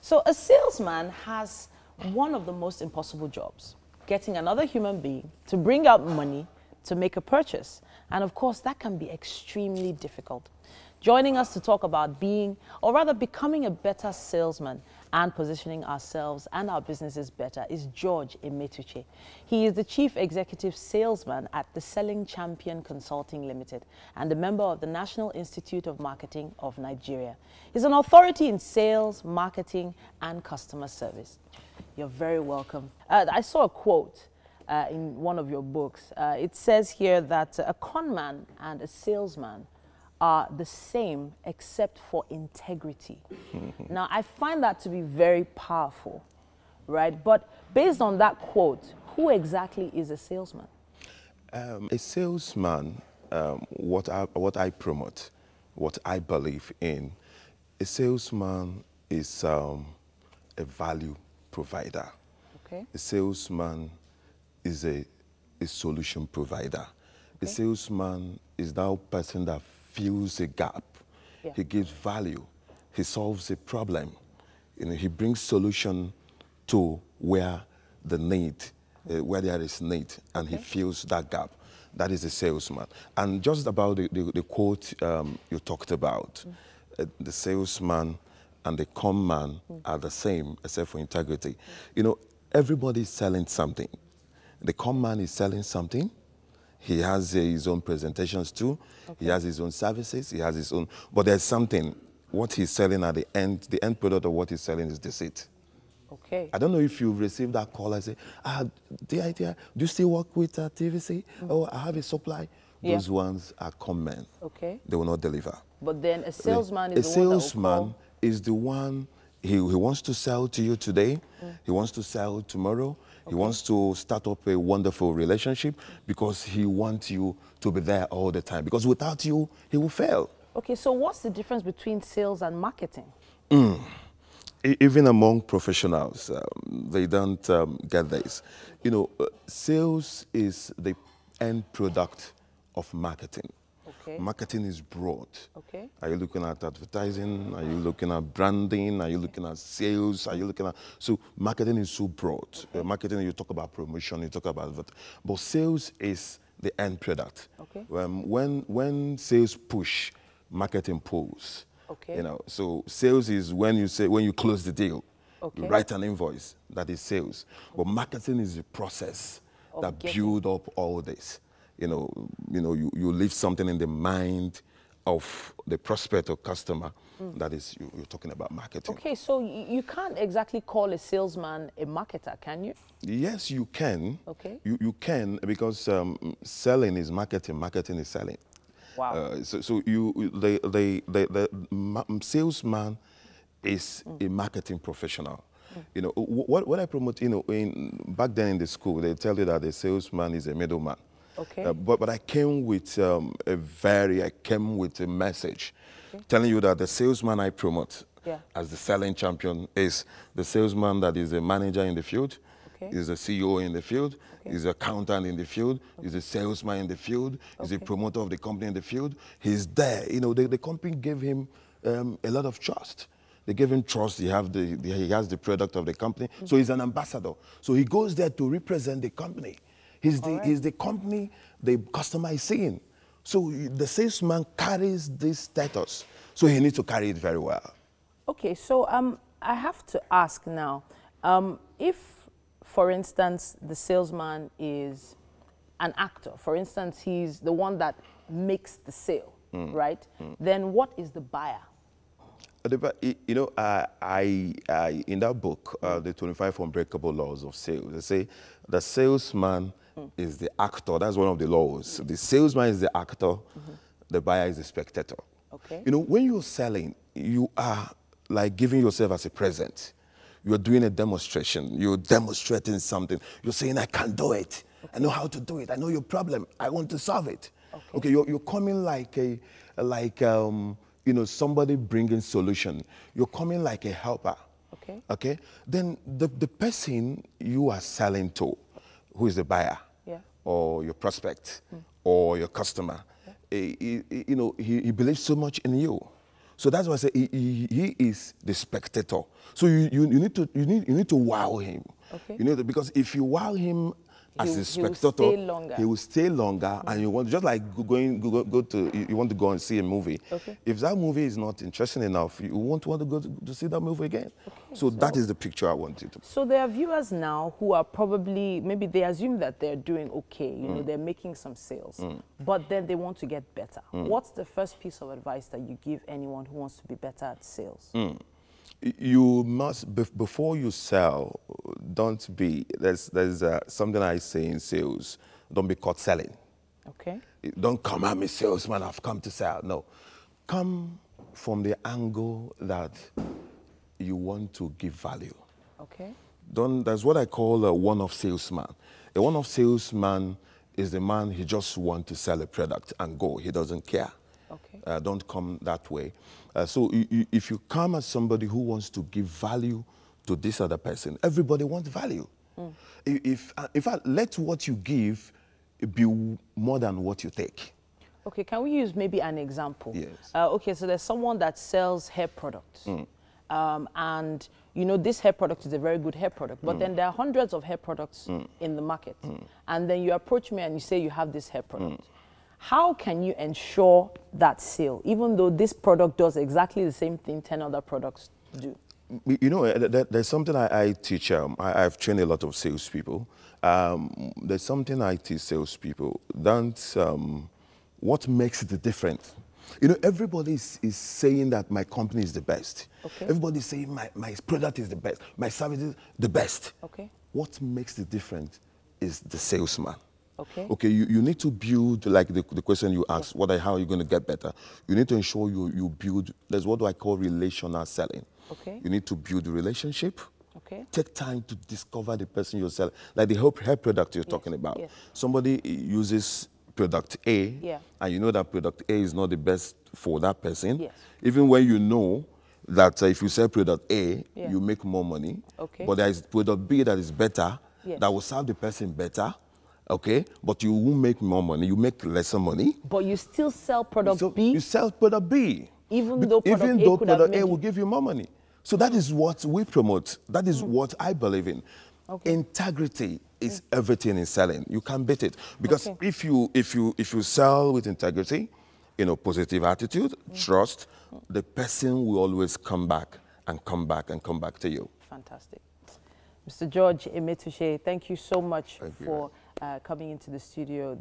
So a salesman has one of the most impossible jobs, getting another human being to bring out money to make a purchase. And of course, that can be extremely difficult. Joining us to talk about being, or rather becoming a better salesman and positioning ourselves and our businesses better is George Emetuche. He is the Chief Executive Salesman at the Selling Champion Consulting Limited and a member of the National Institute of Marketing of Nigeria. He's an authority in sales, marketing, and customer service. You're very welcome. I saw a quote in one of your books. It says here that a conman and a salesman are the same except for integrity. Now, I find that to be very powerful, right? But based on that quote, who exactly is a salesman? A salesman, what I promote, what I believe in, a salesman is a value provider. Okay. A salesman is a solution provider. Okay. A salesman is that person that fills a gap. Yeah. He gives value. He solves a problem. He brings solution to where the need, where there is need, and he fills that gap. That is a salesman. And just about the quote you talked about, the salesman and the con man are the same, except for integrity. You know, everybody is selling something. The con man is selling something. He has his own presentations too. Okay. He has his own services. He has his own, but there's something. What he's selling at the end product of what he's selling is deceit. Okay. I don't know if you've received that call and say, the idea, do you still work with TVC? Oh, I have a supply. Yeah. Those ones are con men. Okay. They will not deliver. But then a salesman is the one that will call. A salesman is the one, he wants to sell to you today. He wants to sell tomorrow. Okay. He wants to start up a wonderful relationship because he wants you to be there all the time. Because without you, he will fail. Okay, so what's the difference between sales and marketing? Even among professionals, they don't get this. You know, sales is the end product of marketing. Okay. Marketing is broad. Okay. Are you looking at advertising? Are you looking at branding? Are you looking at sales? Are you looking at... So marketing is so broad. Okay. Marketing, you talk about promotion, you talk about... But sales is the end product. Okay. When sales push, marketing pulls. Okay. You know, so sales is when you close the deal. Okay. You write an invoice. That is sales. Okay. But marketing is the process that build up all this. You leave something in the mind of the prospect or customer. That is, you're talking about marketing. Okay, so you can't exactly call a salesman a marketer, can you? Yes, you can. Okay. You can, because selling is marketing, marketing is selling. Wow. So the salesman is a marketing professional. You know, what I promote, back then in the school, they tell you that the salesman is a middleman. Okay. But I came with a message telling you that the salesman I promote as the selling champion is the salesman that is a manager in the field, is a CEO in the field, is an accountant in the field, is a salesman in the field, is a promoter of the company in the field. He's there. You know, the company gave him a lot of trust. They gave him trust. He has the product of the company. So he's an ambassador. So he goes there to represent the company. He's the company the customer is seeing. So the salesman carries this status. So he needs to carry it very well. Okay, so I have to ask now, if, for instance, the salesman is an actor, for instance, he's the one that makes the sale, right? Then what is the buyer? You know, in that book, the 25 Unbreakable Laws of Sales, they say the salesman is the actor. That's one of the laws. The salesman is the actor. The buyer is the spectator. Okay. You know, when you're selling, you are like giving yourself as a present. You're doing a demonstration. You're demonstrating something. You're saying, I can do it. Okay. I know how to do it. I know your problem. I want to solve it. Okay. You're coming like somebody bringing solution. You're coming like a helper. Okay. Okay. Then the person you are selling to, who is the buyer, or your prospect, or your customer, he believes so much in you. So that's why I say he is the spectator. So you need to wow him. Okay. You know, because if you wow him as a spectator, he will stay longer, and you want, just like go to, you want to go and see a movie. Okay. If that movie is not interesting enough, you won't want to go to see that movie again. Okay, so that is the picture I wanted to. So there are viewers now who are probably, maybe they assume that they're doing okay, you know, they're making some sales, but then they want to get better. What's the first piece of advice that you give anyone who wants to be better at sales? You must, before you sell, don't be, there's something I say in sales, don't be caught selling. Okay. Don't come at me, salesman, I've come to sell. No. Come from the angle that you want to give value. Okay. That's what I call a one-off salesman. A one-off salesman is the man, he just wants to sell a product and go. He doesn't care. Okay. Don't come that way. So if you come as somebody who wants to give value to this other person, everybody wants value. In fact, let what you give be more than what you take. Okay, can we use maybe an example? Yes. Okay, so there's someone that sells hair products. And, you know, this hair product is a very good hair product, but then there are hundreds of hair products in the market. And then you approach me and you say you have this hair product. How can you ensure that sale, even though this product does exactly the same thing 10 other products do? You know, there's something I teach. I've trained a lot of salespeople. There's something I teach salespeople. That's what makes the difference. You know, everybody is saying that my company is the best. Okay. Everybody is saying my product is the best. My service is the best. Okay. What makes the difference is the salesman. Okay. Okay, you need to build, like the question you asked, how are you going to get better? You need to ensure you build, there's what I call relational selling. Okay. You need to build a relationship. Okay. Take time to discover the person you're selling. Like the hair product you're talking about. Yes. Somebody uses product A, and you know that product A is not the best for that person. Yes. Even when you know that if you sell product A, you make more money. Okay. But there is product B that is better, that will serve the person better. Okay, but you won't make more money, you make lesser money. But you still sell product B? You sell product B. Even though product A will give you more money. So that is what we promote. That is what I believe in. Okay. Integrity is everything in selling. You can't beat it. Because if you sell with integrity, you know, positive attitude, trust, the person will always come back and come back and come back to you. Fantastic. Mr. George Emetuche, thank you so much for coming into the studio.